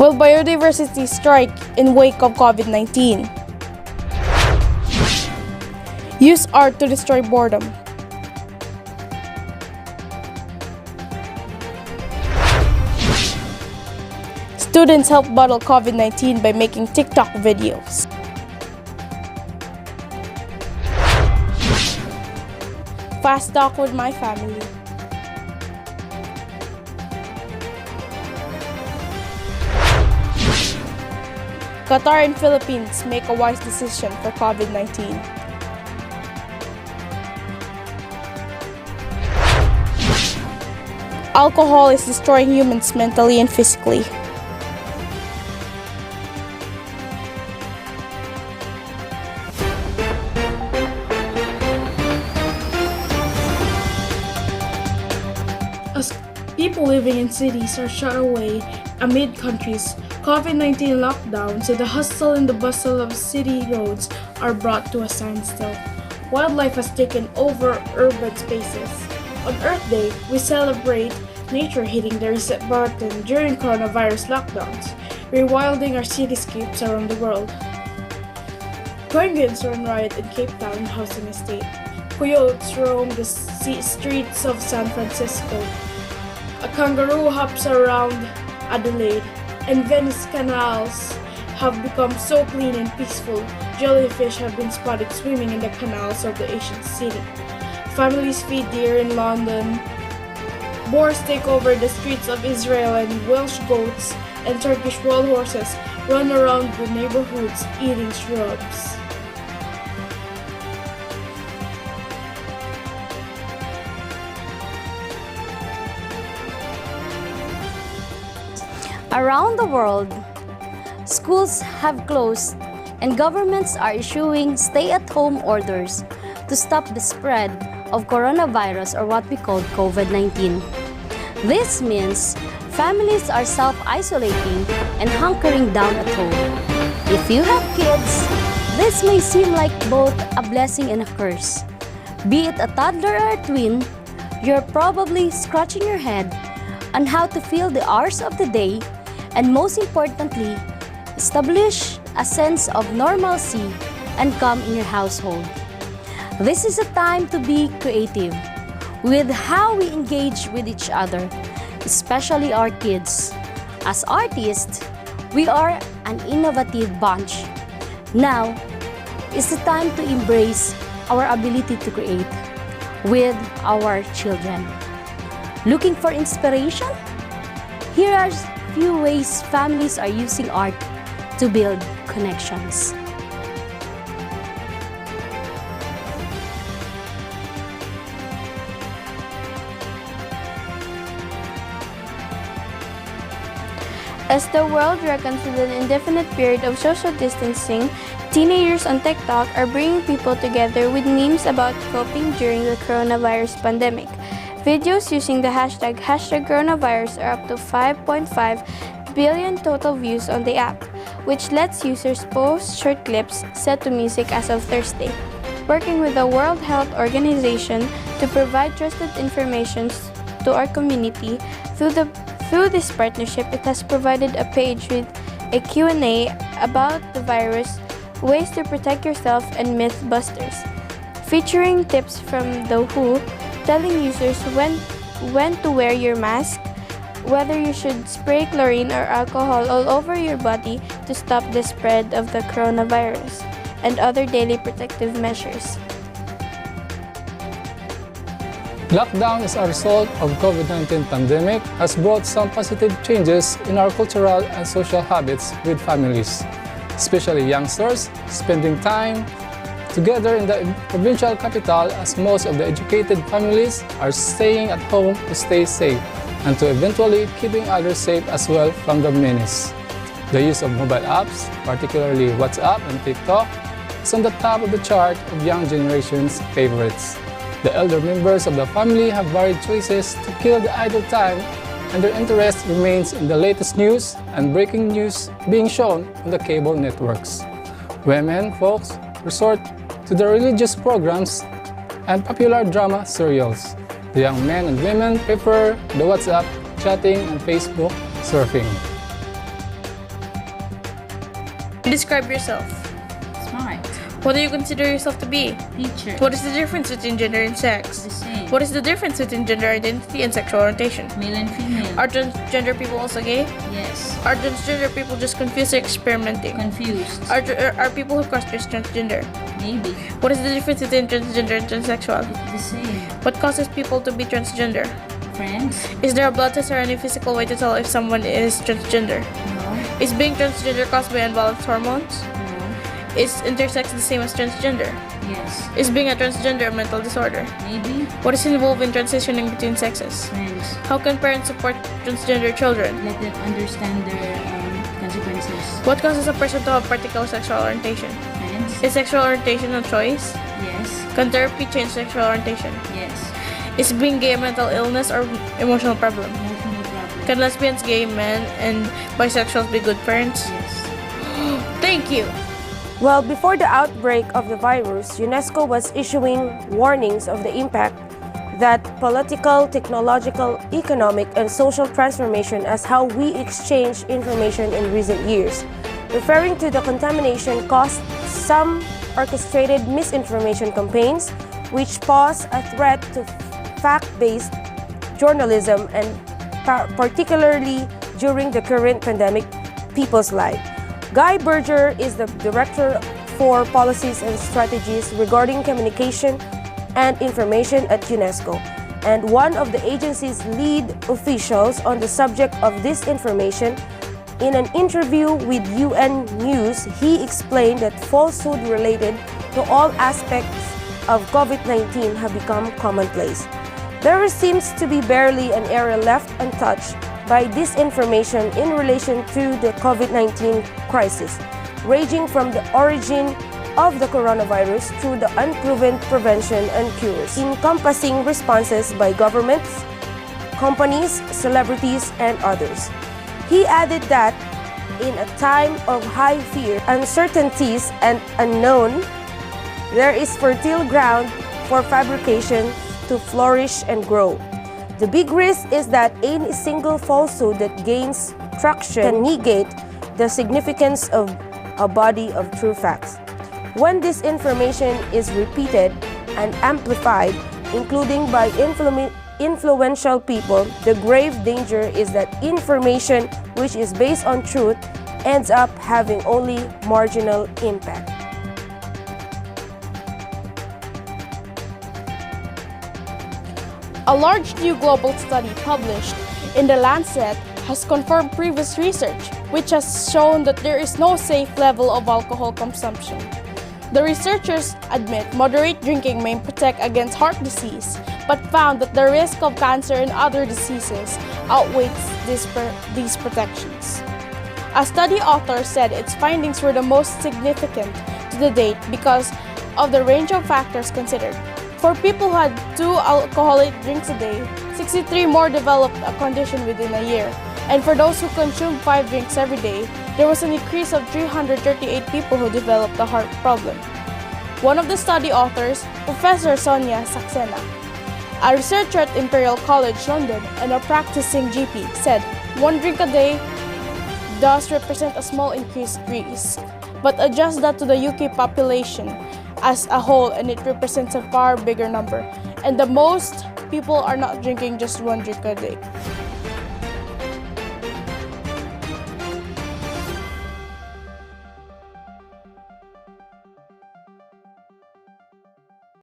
Will biodiversity strike in wake of COVID-19? Use art to destroy boredom. Students help battle COVID-19 by making TikTok videos. Fast talk with my family. Qatar and Philippines make a wise decision for COVID-19. Alcohol is destroying humans mentally and physically. As people living in cities are shut away amid countries' COVID-19 lockdowns and the hustle and the bustle of city roads are brought to a standstill. Wildlife has taken over urban spaces. On Earth Day, we celebrate nature hitting the reset button during coronavirus lockdowns, rewilding our cityscapes around the world. Penguins run riot in Cape Town housing estate. Coyotes roam the streets of San Francisco. A kangaroo hops around Adelaide, and Venice canals have become so clean and peaceful, jellyfish have been spotted swimming in the canals of the ancient city. Families feed deer in London. Boars take over the streets of Israel, and Welsh goats and Turkish wild horses run around the neighborhoods eating shrubs. Around the world, schools have closed and governments are issuing stay-at-home orders to stop the spread of coronavirus, or what we call COVID-19. This means families are self-isolating and hunkering down at home. If you have kids, this may seem like both a blessing and a curse. Be it a toddler or a twin, you're probably scratching your head on how to fill the hours of the day and, most importantly, establish a sense of normalcy and calm in your household. This is a time to be creative with how we engage with each other, especially our kids. As artists, we are an innovative bunch. Now is the time to embrace our ability to create with our children. Looking for inspiration? Here are few ways families are using art to build connections. As the world reckons with an indefinite period of social distancing, teenagers on TikTok are bringing people together with memes about coping during the coronavirus pandemic. Videos using the hashtag #coronavirus are up to 5.5 billion total views on the app, which lets users post short clips set to music as of Thursday. Working with the World Health Organization to provide trusted information to our community through this partnership, it has provided a page with a Q&A about the virus, ways to protect yourself, and Mythbusters, featuring tips from the WHO telling users when to wear your mask, whether you should spray chlorine or alcohol all over your body to stop the spread of the coronavirus, and other daily protective measures. Lockdown as a result of COVID-19 pandemic has brought some positive changes in our cultural and social habits with families, especially youngsters spending time together in the provincial capital, as most of the educated families are staying at home to stay safe and to eventually keeping others safe as well from the menace. The use of mobile apps, particularly WhatsApp and TikTok, is on the top of the chart of young generation's favorites. The elder members of the family have varied choices to kill the idle time, and their interest remains in the latest news and breaking news being shown on the cable networks. Women folks resort to the religious programs and popular drama serials. The young men and women prefer the WhatsApp, chatting, and Facebook surfing. Describe yourself. Smart. What do you consider yourself to be? Teacher. What is the difference between gender and sex? The same. What is the difference between gender identity and sexual orientation? Male and female. Are transgender people also gay? Yes. Are transgender people just confused or experimenting? Confused. Are people who cross dress transgender? Maybe. What is the difference between transgender and transsexual? The same. What causes people to be transgender? Friends. Is there a blood test or any physical way to tell if someone is transgender? No. Is being transgender caused by unbalanced hormones? No. Is intersex the same as transgender? Yes. Is being a transgender a mental disorder? Maybe. What is involved in transitioning between sexes? Friends. How can parents support transgender children? Let them understand their consequences. What causes a person to have particular sexual orientation? Friends. Is sexual orientation a choice? Yes. Can therapy change sexual orientation? Yes. Is being gay a mental illness or emotional problem? Emotional problem. Can lesbians, gay men, and bisexuals be good parents? Yes. Thank you! Well, before the outbreak of the virus, UNESCO was issuing warnings of the impact that political, technological, economic, and social transformation as how we exchange information in recent years, referring to the contamination caused some orchestrated misinformation campaigns, which pose a threat to fact-based journalism and particularly during the current pandemic people's life. Guy Berger is the Director for Policies and Strategies regarding Communication and Information at UNESCO, and one of the agency's lead officials on the subject of disinformation. In an interview with UN News, he explained that falsehood related to all aspects of COVID-19 have become commonplace. There seems to be barely an area left untouched by disinformation in relation to the COVID-19 crisis, ranging from the origin of the coronavirus through the unproven prevention and cures, encompassing responses by governments, companies, celebrities, and others. He added that in a time of high fear, uncertainties, and unknown, there is fertile ground for fabrication to flourish and grow. The big risk is that any single falsehood that gains traction can negate the significance of a body of true facts. When this information is repeated and amplified, including by influential people, the grave danger is that information which is based on truth ends up having only marginal impact. A large new global study published in The Lancet has confirmed previous research, which has shown that there is no safe level of alcohol consumption. The researchers admit moderate drinking may protect against heart disease, but found that the risk of cancer and other diseases outweighs these protections. A study author said its findings were the most significant to the date because of the range of factors considered. For people who had 2 alcoholic drinks a day, 63 more developed a condition within a year. And for those who consumed 5 drinks every day, there was an increase of 338 people who developed a heart problem. One of the study authors, Professor Sonia Saxena, a researcher at Imperial College London and a practicing GP, said 1 drink a day does represent a small increased risk, but adjust that to the UK population as a whole and it represents a far bigger number. And the most people are not drinking just 1 drink a day.